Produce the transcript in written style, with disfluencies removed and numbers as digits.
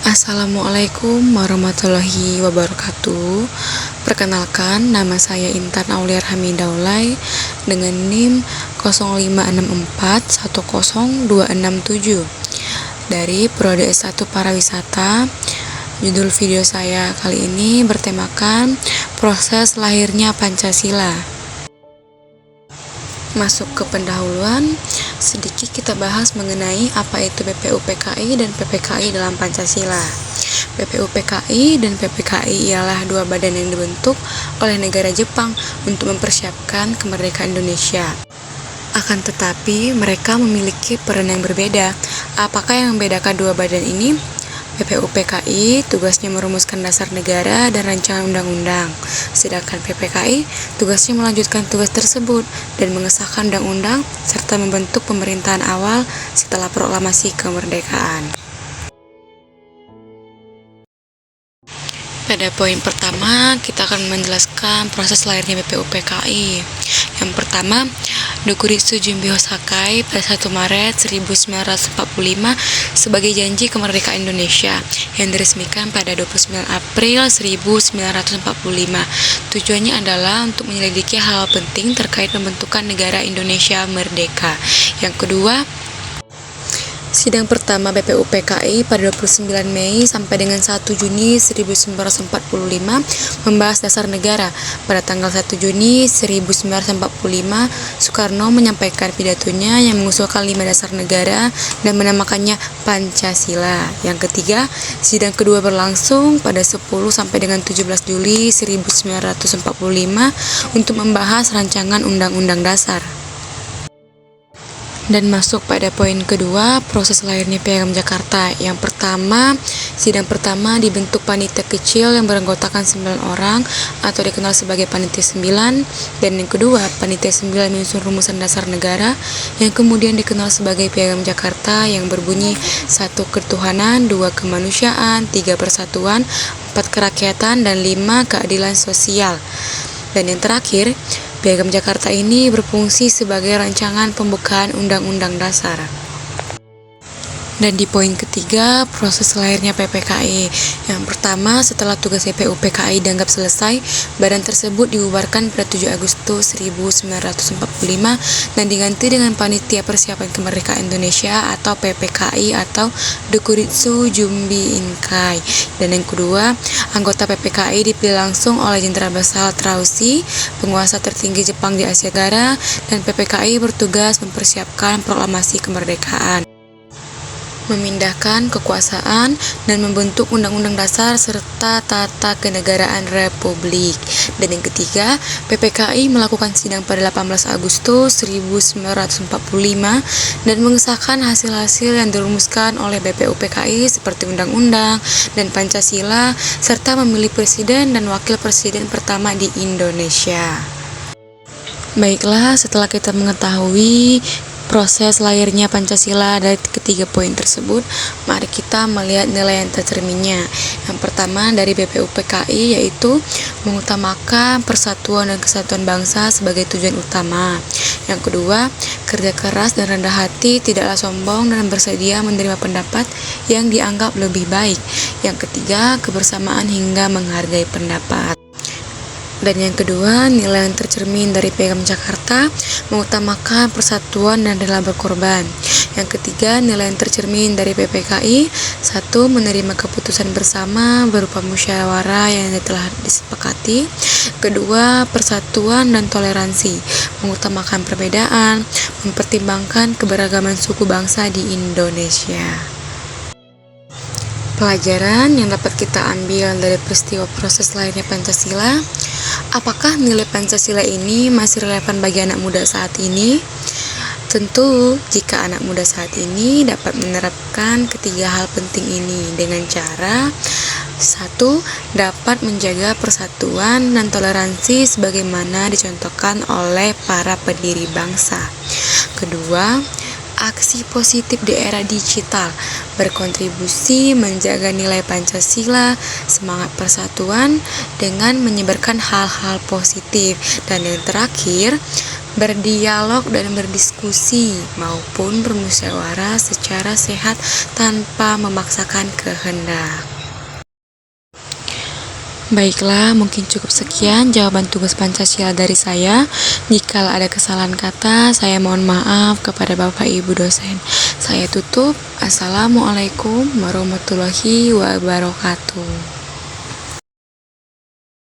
Assalamualaikum warahmatullahi wabarakatuh. Perkenalkan, nama saya Intan Auliar Hamidaulay dengan NIM 0564102667 dari Prodi S1 Parawisata. Judul video saya kali ini bertemakan proses lahirnya Pancasila. Masuk ke pendahuluan, sedikit kita bahas mengenai apa itu BPUPKI dan PPKI dalam Pancasila. BPUPKI dan PPKI ialah dua badan yang dibentuk oleh negara Jepang untuk mempersiapkan kemerdekaan Indonesia. Akan tetapi, mereka memiliki peran yang berbeda. Apakah yang membedakan dua badan ini? BPUPKI tugasnya merumuskan dasar negara dan rancangan undang-undang, sedangkan PPKI tugasnya melanjutkan tugas tersebut dan mengesahkan undang-undang serta membentuk pemerintahan awal setelah proklamasi kemerdekaan. Pada poin pertama, kita akan menjelaskan proses lahirnya BPUPKI. Yang pertama, Dokuritsu Junbi Hosakai pada 1 Maret 1945 sebagai janji kemerdekaan Indonesia yang diresmikan pada 29 April 1945. Tujuannya adalah untuk menyelidiki hal penting terkait pembentukan negara Indonesia merdeka. Yang kedua, sidang pertama BPUPKI pada 29 Mei sampai dengan 1 Juni 1945 membahas dasar negara. Pada tanggal 1 Juni 1945, Soekarno menyampaikan pidatonya yang mengusulkan 5 dasar negara dan menamakannya Pancasila. Yang ketiga, sidang kedua berlangsung pada 10 sampai dengan 17 Juli 1945 untuk membahas rancangan Undang-Undang Dasar. Dan masuk pada poin kedua, proses lahirnya Piagam Jakarta. Yang pertama, sidang pertama dibentuk panitia kecil yang beranggotakan 9 orang atau dikenal sebagai panitia 9. Dan yang kedua, panitia 9 menyusun rumusan dasar negara yang kemudian dikenal sebagai Piagam Jakarta yang berbunyi 1 ketuhanan, 2 kemanusiaan, 3 persatuan, 4 kerakyatan, dan 5 keadilan sosial. Dan yang terakhir, Piagam Jakarta ini berfungsi sebagai rancangan pembukaan Undang-Undang Dasar. Dan di poin ketiga, proses lahirnya PPKI. Yang pertama, setelah tugas BPUPKI dianggap selesai, badan tersebut dibubarkan pada 7 Agustus 1945 dan diganti dengan Panitia Persiapan Kemerdekaan Indonesia atau PPKI atau Dokuritsu Junbi Inkai. Dan yang kedua, anggota PPKI dipilih langsung oleh Jenderal Besar Trausi, penguasa tertinggi Jepang di Asia Tenggara, dan PPKI bertugas mempersiapkan proklamasi kemerdekaan, memindahkan kekuasaan, dan membentuk Undang-Undang Dasar serta tata kenegaraan Republik. Dan yang ketiga, PPKI melakukan sidang pada 18 Agustus 1945 dan mengesahkan hasil-hasil yang dirumuskan oleh BPUPKI seperti Undang-Undang dan Pancasila serta memilih presiden dan wakil presiden pertama di Indonesia. Baiklah, setelah kita mengetahui proses lahirnya Pancasila dari ketiga poin tersebut, mari kita melihat nilai yang tercerminnya. Yang pertama dari BPUPKI yaitu mengutamakan persatuan dan kesatuan bangsa sebagai tujuan utama. Yang kedua, kerja keras dan rendah hati, tidaklah sombong dan bersedia menerima pendapat yang dianggap lebih baik. Yang ketiga, kebersamaan hingga menghargai pendapat. Dan yang kedua, nilai yang tercermin dari Piagam Jakarta mengutamakan persatuan dan rela berkorban. Yang ketiga, nilai yang tercermin dari PPKI, 1. Menerima keputusan bersama berupa musyawarah yang telah disepakati. Kedua, persatuan dan toleransi, mengutamakan perbedaan, mempertimbangkan keberagaman suku bangsa di Indonesia. Pelajaran yang dapat kita ambil dari peristiwa proses lahirnya Pancasila, apakah nilai Pancasila ini masih relevan bagi anak muda saat ini? Tentu, jika anak muda saat ini dapat menerapkan ketiga hal penting ini dengan cara 1. Dapat menjaga persatuan dan toleransi sebagaimana dicontohkan oleh para pendiri bangsa. Kedua, aksi positif di era digital berkontribusi menjaga nilai Pancasila, semangat persatuan dengan menyebarkan hal-hal positif. Dan yang terakhir, berdialog dan berdiskusi maupun bermusyawarah secara sehat tanpa memaksakan kehendak. Baiklah, mungkin cukup sekian jawaban tugas Pancasila dari saya. Jika ada kesalahan kata, saya mohon maaf kepada Bapak Ibu dosen. Saya tutup. Assalamualaikum warahmatullahi wabarakatuh.